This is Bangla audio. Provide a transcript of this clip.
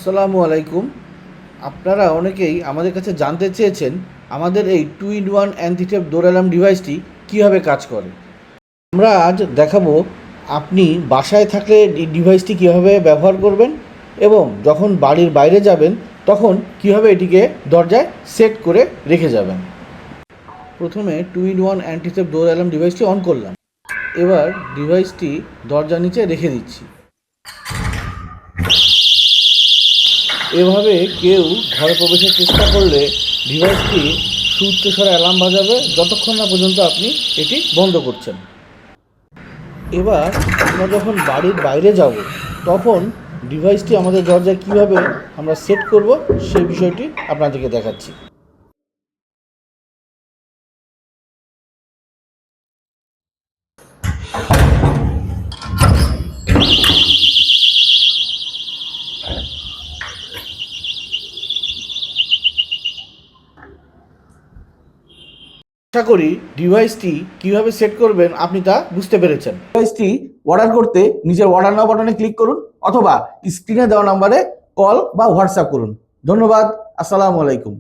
আসসালামু আলাইকুম। আপনারা অনেকেই আমাদের কাছে জানতে চেয়েছেন আমাদের এই 2-in-1 অ্যান্টিটেপ ডোর অ্যালার্ম ডিভাইসটি কীভাবে কাজ করে। আমরা আজ দেখাবো আপনি বাসায় থাকলে এই ডিভাইসটি কীভাবে ব্যবহার করবেন এবং যখন বাড়ির বাইরে যাবেন তখন কীভাবে এটিকে দরজায় সেট করে রেখে যাবেন। প্রথমে 2-in-1 অ্যান্টিটেপ ডোর অ্যালার্ম ডিভাইসটি অন করলাম। এবার ডিভাইসটি দরজার নিচে রেখে দিচ্ছি। এভাবে কেউ ঘরে প্রবেশের চেষ্টা করলে ডিভাইসটি সুউচ্চস্বরে অ্যালার্ম বাজাবে যতক্ষণ না পর্যন্ত আপনি এটি বন্ধ করছেন। এবার আমরা যখন বাড়ির বাইরে যাব তখন ডিভাইসটি আমাদের দরজায় কীভাবে আমরা সেট করব সেই বিষয়টি আপনাদেরকে দেখাচ্ছি। আশা করি ডিভাইসটি কীভাবে সেট করবেন আপনি তা বুঝতে পেরেছেন। ডিভাইসটি অর্ডার করতে নিজের অর্ডার নাও বাটনে ক্লিক করুন অথবা স্ক্রিনে দেওয়া নম্বরে কল বা হোয়াটসঅ্যাপ করুন। ধন্যবাদ। আসসালামু আলাইকুম।